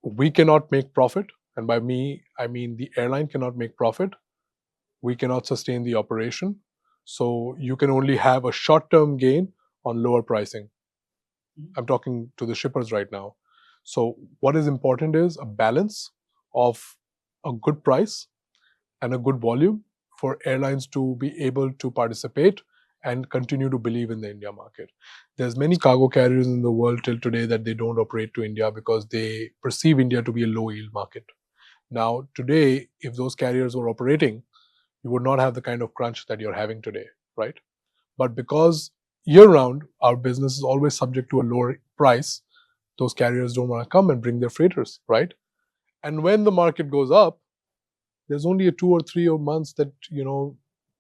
we cannot make profit, and by me, I mean the airline cannot make profit. We cannot sustain the operation. So you can only have a short-term gain on lower pricing. I'm talking to the shippers right now. So what is important is a balance of a good price and a good volume for airlines to be able to participate and continue to believe in the India market. There's many cargo carriers in the world till today that they don't operate to India because they perceive India to be a low yield market. Now, today, if those carriers were operating, you would not have the kind of crunch that you're having today, right? But because year round, our business is always subject to a lower price, those carriers don't want to come and bring their freighters, right? And when the market goes up, there's only a 2 or 3 months that,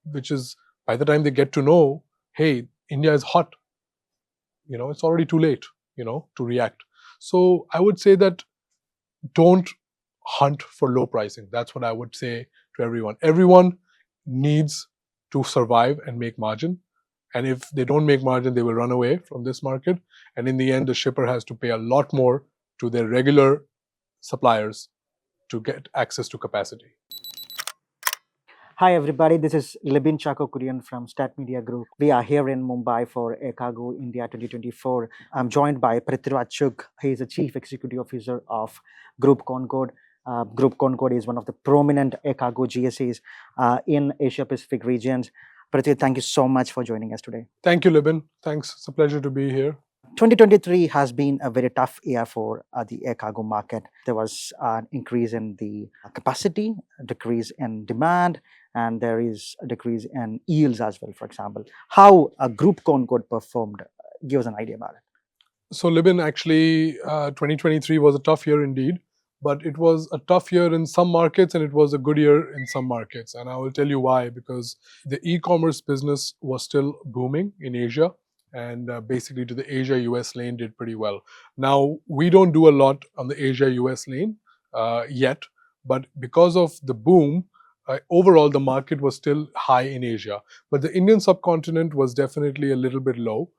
which is by the time they get to know, hey, India is hot, it's already too late, to react. So I would say that don't hunt for low pricing. That's what I would say to everyone. Everyone needs to survive and make margin. And if they don't make margin, they will run away from this market. And in the end, the shipper has to pay a lot more to their regular suppliers to get access to capacity. Hi everybody, this is Libin, Chacko, Kurian from Stat Media Group. We are here in Mumbai for Air Cargo India 2024. I'm joined by Prithviraj Singh Chug. He is the Chief Executive Officer of Group Concorde. Group Concorde is one of the prominent air cargo GSAs in Asia Pacific regions. Prithvi, thank you so much for joining us today. Thank you, Libin. Thanks. It's a pleasure to be here. 2023 has been a very tough year for the air cargo market. There was an increase in the capacity, a decrease in demand, and there is a decrease in yields as well, for example. How a Group Concorde performed? Give us an idea about it. So, Libin, actually, 2023 was a tough year indeed, but it was a tough year in some markets and it was a good year in some markets. And I will tell you why, because the e-commerce business was still booming in Asia. And basically to the Asia-US lane did pretty well. Now, we don't do a lot on the Asia-US lane yet, but because of the boom, overall the market was still high in Asia. But the Indian subcontinent was definitely a little bit low.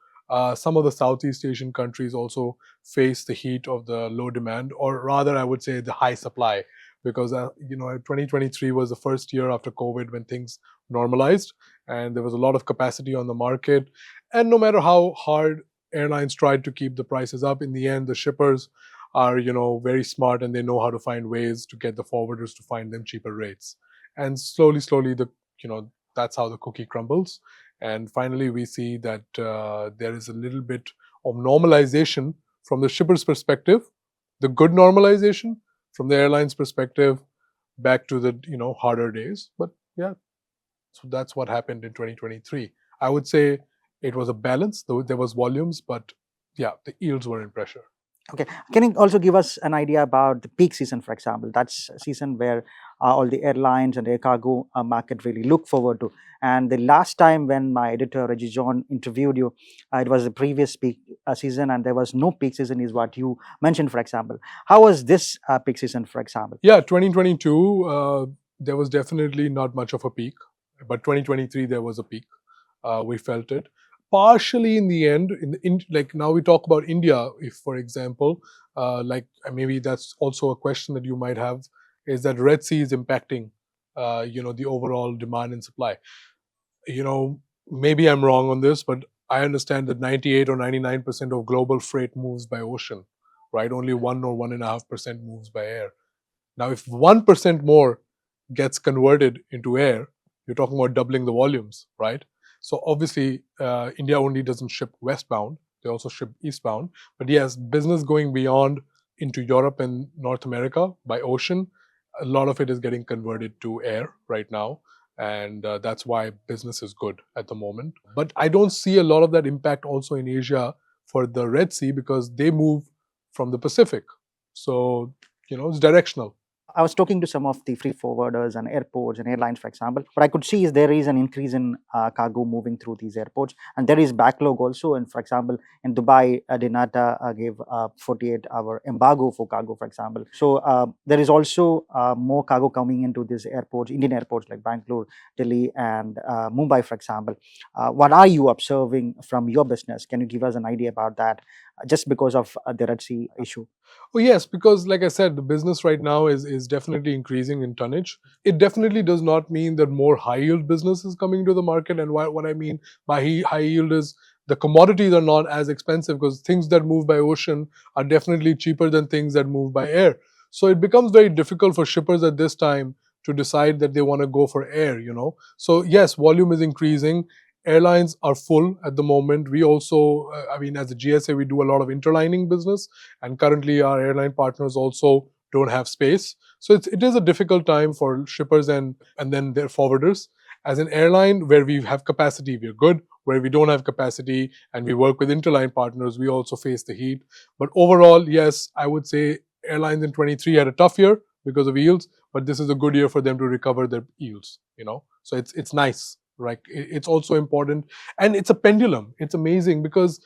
Some of the Southeast Asian countries also face the heat of the low demand, or rather I would say the high supply, because 2023 was the first year after COVID when things normalized and there was a lot of capacity on the market. And no matter how hard airlines tried to keep the prices up, in the end, the shippers are, very smart and they know how to find ways to get the forwarders to find them cheaper rates. And slowly, that's how the cookie crumbles. And finally, we see that there is a little bit of normalization from the shipper's perspective, the good normalization from the airline's perspective, back to the, harder days. But yeah, so that's what happened in 2023. I would say it was a balance, though there was volumes, but yeah, the yields were in pressure. Okay. Can you also give us an idea about the peak season, for example? That's a season where all the airlines and air cargo market really look forward to. And the last time when my editor, Reggie John, interviewed you, it was the previous peak season and there was no peak season is what you mentioned, for example. How was this peak season, for example? Yeah, 2022, there was definitely not much of a peak. But 2023, there was a peak. We felt it. Partially in the end, like now we talk about India, if for example, like maybe that's also a question that you might have, is that Red Sea is impacting, the overall demand and supply. Maybe I'm wrong on this, but I understand that 98 or 99% of global freight moves by ocean, right? Only 1 or 1.5% moves by air. Now, if 1% more gets converted into air, you're talking about doubling the volumes, right? So obviously, India only doesn't ship westbound, they also ship eastbound. But yes, business going beyond into Europe and North America by ocean, a lot of it is getting converted to air right now. And that's why business is good at the moment. But I don't see a lot of that impact also in Asia for the Red Sea because they move from the Pacific. So, it's directional. I was talking to some of the freight forwarders and airports and airlines, for example. What I could see is there is an increase in cargo moving through these airports, and there is backlog also. And for example, in Dubai, Dinata gave a 48-hour embargo for cargo, for example. So there is also more cargo coming into these airports, Indian airports like Bangalore, Delhi, and Mumbai, for example. What are you observing from your business? Can you give us an idea about that? just because of the Red Sea issue? Oh yes, because like I said, the business right now is definitely increasing in tonnage. It definitely does not mean that more high yield business is coming to the market. And what I mean by high yield is the commodities are not as expensive, because things that move by ocean are definitely cheaper than things that move by air. So it becomes very difficult for shippers at this time to decide that they want to go for air. So yes, volume is increasing. Airlines are full at the moment. We also, as a GSA, we do a lot of interlining business, and currently our airline partners also don't have space. So it is a difficult time for shippers and then their forwarders. As an airline, where we have capacity, we're good. Where we don't have capacity and we work with interline partners, we also face the heat. But overall, yes, I would say airlines in 23 had a tough year because of yields, but this is a good year for them to recover their yields. So it's nice. Right? It's also important, and it's a pendulum. It's amazing because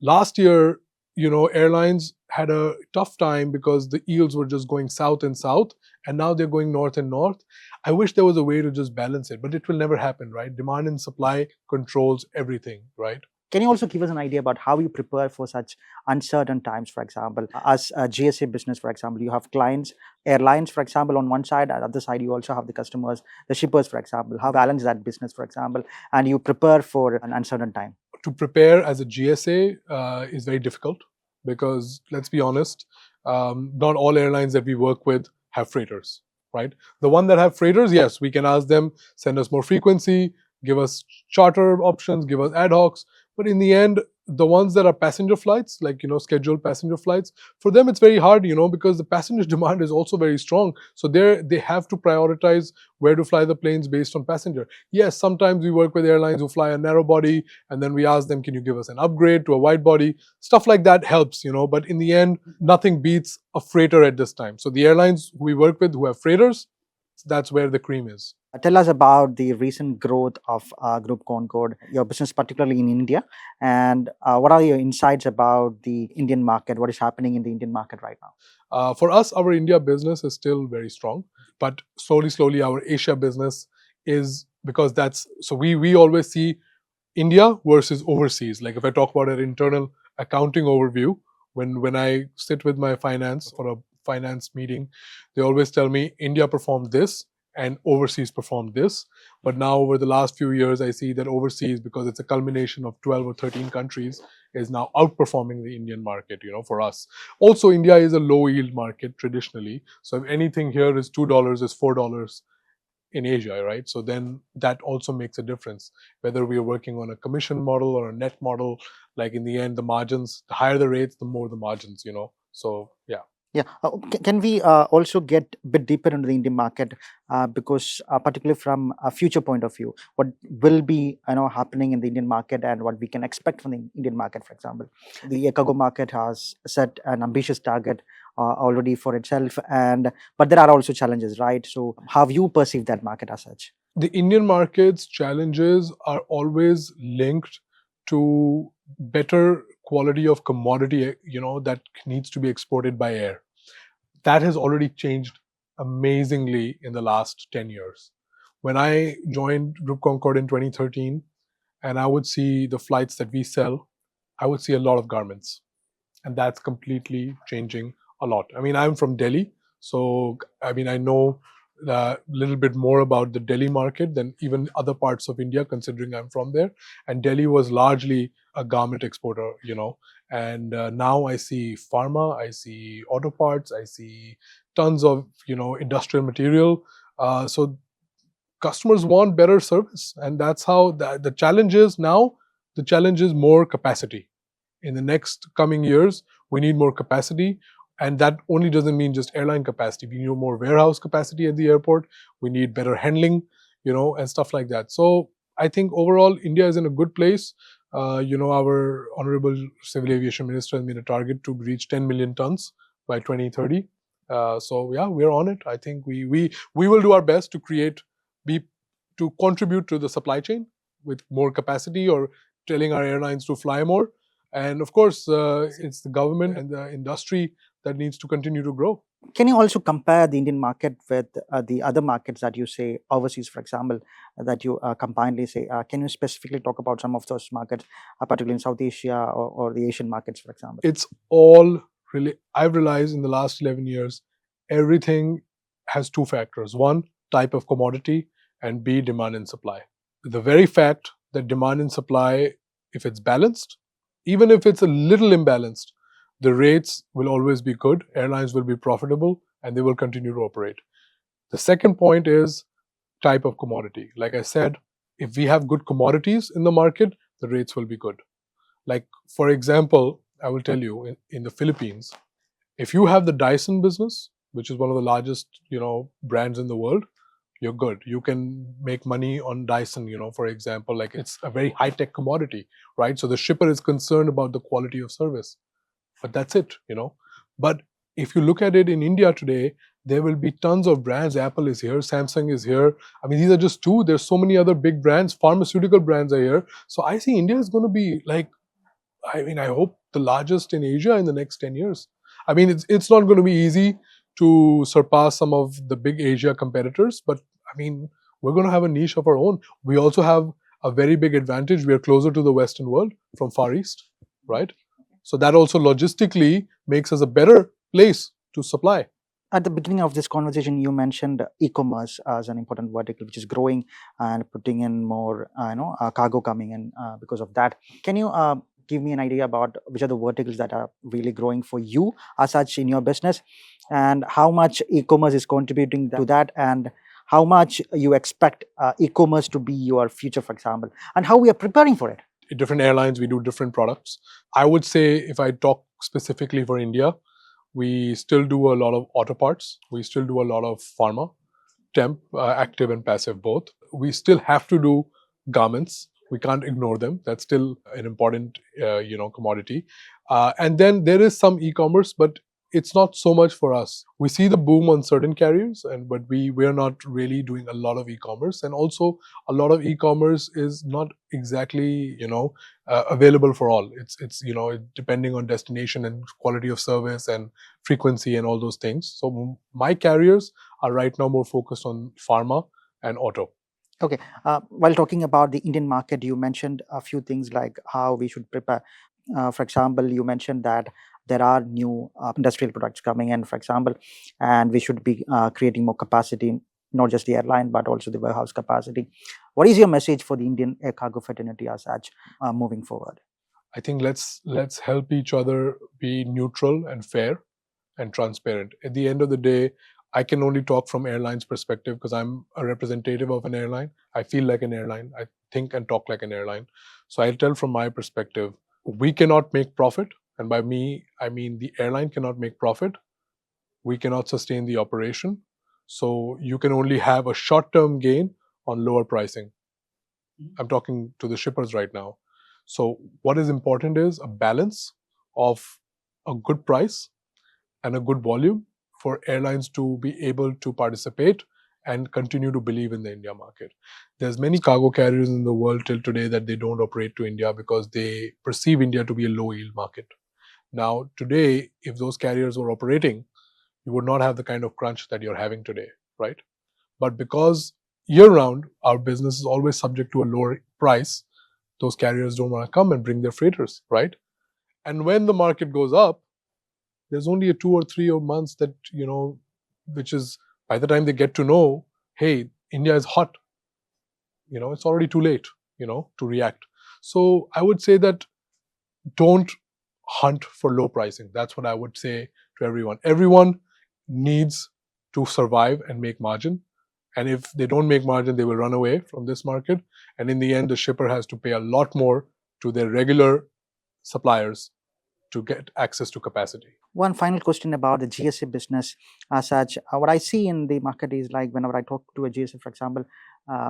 last year, airlines had a tough time because the yields were just going south and south, and now they're going north and north. I wish there was a way to just balance it, but it will never happen, right? Demand and supply controls everything, right? Can you also give us an idea about how you prepare for such uncertain times? For example, as a GSA business, for example, you have clients, airlines, for example, on one side, and on the other side, you also have the customers, the shippers, for example. How balance that business, for example, and you prepare for an uncertain time? To prepare as a GSA is very difficult because, let's be honest, not all airlines that we work with have freighters, right? The one that have freighters, yes, we can ask them, send us more frequency, give us charter options, give us ad hocs. But in the end, the ones that are passenger flights, like, scheduled passenger flights, for them it's very hard, because the passenger demand is also very strong. So they have to prioritize where to fly the planes based on passenger. Yes, sometimes we work with airlines who fly a narrow body, and then we ask them, can you give us an upgrade to a wide body? Stuff like that helps, but in the end, nothing beats a freighter at this time. So the airlines we work with who have freighters, that's where the cream is. Tell us about the recent growth of Group Concorde, your business, particularly in India, and what are your insights about the Indian market? What is happening in the Indian market right now? For us, our India business is still very strong, but slowly, our Asia business is, because that's so we always see India versus overseas. Like if I talk about an internal accounting overview, when I sit with my finance for a finance meeting, they always tell me India performed this and overseas performed this. But now over the last few years, I see that overseas, because it's a culmination of 12 or 13 countries, is now outperforming the Indian market, for us. Also, India is a low yield market traditionally. So if anything here is $2, is $4 in Asia, right? So then that also makes a difference. Whether we are working on a commission model or a net model, like in the end, the margins, the higher the rates, the more the margins. So yeah. Yeah, can we also get a bit deeper into the Indian market, because particularly from a future point of view, what will be happening in the Indian market and what we can expect from the Indian market? For example, the cargo market has set an ambitious target already for itself, but there are also challenges, right? So how you perceive that market as such? The Indian market's challenges are always linked to better quality of commodity, that needs to be exported by air. That has already changed amazingly in the last 10 years. When I joined Group Concorde in 2013, and I would see the flights that we sell, I would see a lot of garments. And that's completely changing a lot. I'm from Delhi, so I know a little bit more about the Delhi market than even other parts of India, considering I'm from there. And Delhi was largely a garment exporter, and now I see pharma, I see auto parts, I see tons of industrial material. So customers want better service, and that's how the challenge is now. The challenge is more capacity. In the next coming years, we need more capacity, and that only doesn't mean just airline capacity. We need more warehouse capacity at the airport. We need better handling, and stuff like that. So I think overall India is in a good place. Our honorable civil aviation minister has made a target to reach 10 million tons by 2030. So yeah, we're on it. I think we will do our best to to contribute to the supply chain with more capacity, or telling our airlines to fly more. And of course, it's the government and the industry that needs to continue to grow. Can you also compare the Indian market with the other markets that you say overseas, for example, that you combinedly say? Can you specifically talk about some of those markets, particularly in South Asia or the Asian markets, for example? It's all really, I've realized in the last 11 years, everything has two factors. One, type of commodity, and B, demand and supply. The very fact that demand and supply, if it's balanced, even if it's a little imbalanced, the rates will always be good, airlines will be profitable, and they will continue to operate. The second point is type of commodity. Like I said, if we have good commodities in the market, the rates will be good. Like, for example, I will tell you, in the Philippines, if you have the Dyson business, which is one of the largest, brands in the world, you're good. You can make money on Dyson, for example, like it's a very high tech commodity, right? So the shipper is concerned about the quality of service, but that's it. But if you look at it in India today, there will be tons of brands. Apple is here, Samsung is here. I mean, these are just two. There's so many other big brands. Pharmaceutical brands are here. So I see India is going to be like, I hope the largest in Asia in the next 10 years. I mean, it's not going to be easy to surpass some of the big Asia competitors, but I mean, we're going to have a niche of our own. We also have a very big advantage. We are closer to the Western world from Far East, right? So that also logistically makes us a better place to supply. At the beginning of this conversation, you mentioned e-commerce as an important vertical, which is growing and putting in more, cargo coming in because of that. Can you give me an idea about which are the verticals that are really growing for you as such in your business, and how much e-commerce is contributing to that, and how much you expect e-commerce to be your future, for example, and how we are preparing for it? Different airlines, we do different products. I would say, if I talk specifically for India, we still do a lot of auto parts. We still do a lot of pharma, temp, active and passive both. We still have to do garments. We can't ignore them. That's still an important, commodity. And then there is some e-commerce, but it's not so much for us. We see the boom on certain carriers, but we're not really doing a lot of e-commerce. And also, a lot of e-commerce is not exactly, available for all. It's depending on destination and quality of service and frequency and all those things. So my carriers are right now more focused on pharma and auto. Okay. While talking about the Indian market, you mentioned a few things like how we should prepare. For example, you mentioned that there are new industrial products coming in, for example, and we should be creating more capacity, not just the airline, but also the warehouse capacity. What is your message for the Indian air cargo fraternity as such moving forward? I think let's help each other be neutral and fair and transparent. At the end of the day, I can only talk from airline's perspective because I'm a representative of an airline. I feel like an airline. I think and talk like an airline. So I'll tell from my perspective, we cannot make profit. And by me, I mean the airline cannot make profit. We cannot sustain the operation. So you can only have a short-term gain on lower pricing. I'm talking to the shippers right now. So what is important is a balance of a good price and a good volume for airlines to be able to participate and continue to believe in the India market. There's many cargo carriers in the world till today that they don't operate to India because they perceive India to be a low yield market. Now, today, if those carriers were operating, you would not have the kind of crunch that you're having today, right? But because year round, our business is always subject to a lower price, those carriers don't want to come and bring their freighters, right? And when the market goes up, there's only a 2 or 3 months that, which is by the time they get to know, hey, India is hot, it's already too late, to react. So I would say that don't hunt for low pricing. That's what I would say to everyone. Everyone needs to survive and make margin. And if they don't make margin, they will run away from this market. And in the end, the shipper has to pay a lot more to their regular suppliers to get access to capacity. One final question about the GSA business as such. What I see in the market is like whenever I talk to a GSA, for example,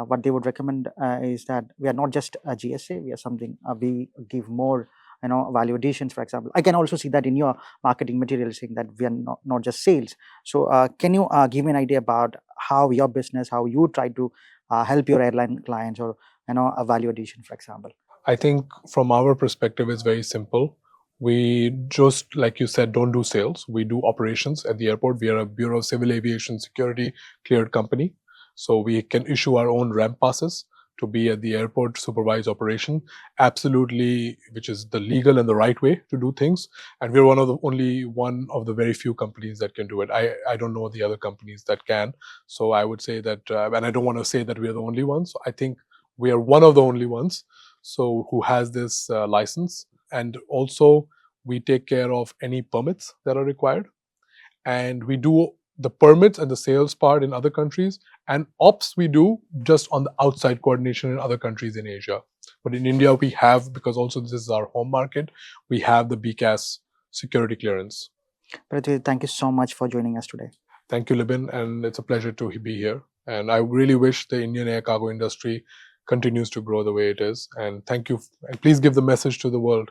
what they would recommend is that we are not just a GSA, we are something, we give more value additions, for example. I can also see that in your marketing material saying that we are not just sales. So can you give me an idea about how your business, how you try to help your airline clients, or a value addition, for example? I think from our perspective, it's very simple. We just, like you said, don't do sales. We do operations at the airport. We are a Bureau of Civil Aviation Security cleared company. So we can issue our own ramp passes to be at the airport, supervise operation, absolutely, which is the legal and the right way to do things. And we're one of the very few companies that can do it. I don't know the other companies that can. So I would say that, and I don't want to say that we're the only ones. I think we are one of the only ones so who has this license. And also we take care of any permits that are required, and we do the permits and the sales part in other countries, and ops we do just on the outside coordination in other countries in Asia. But in India we have, because also this is our home market, we have the BCAS security clearance. Prithvi, thank you so much for joining us today. Thank you, Libin, and it's a pleasure to be here. And I really wish the Indian air cargo industry continues to grow the way it is. And thank you, and please give the message to the world,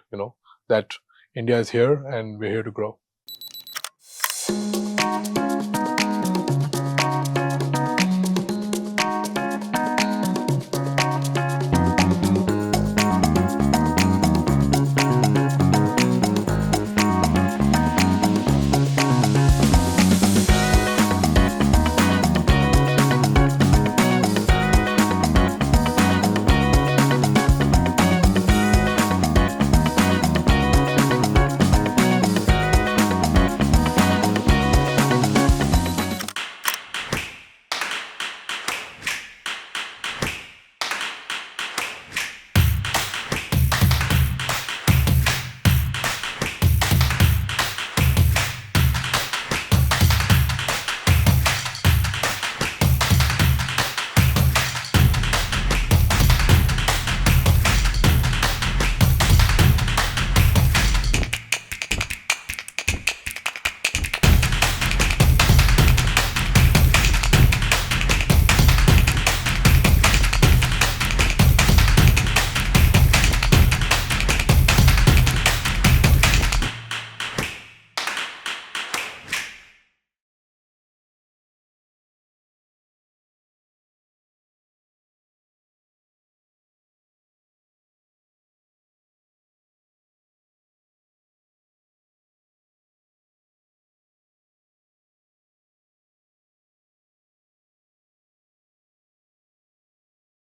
that India is here and we're here to grow.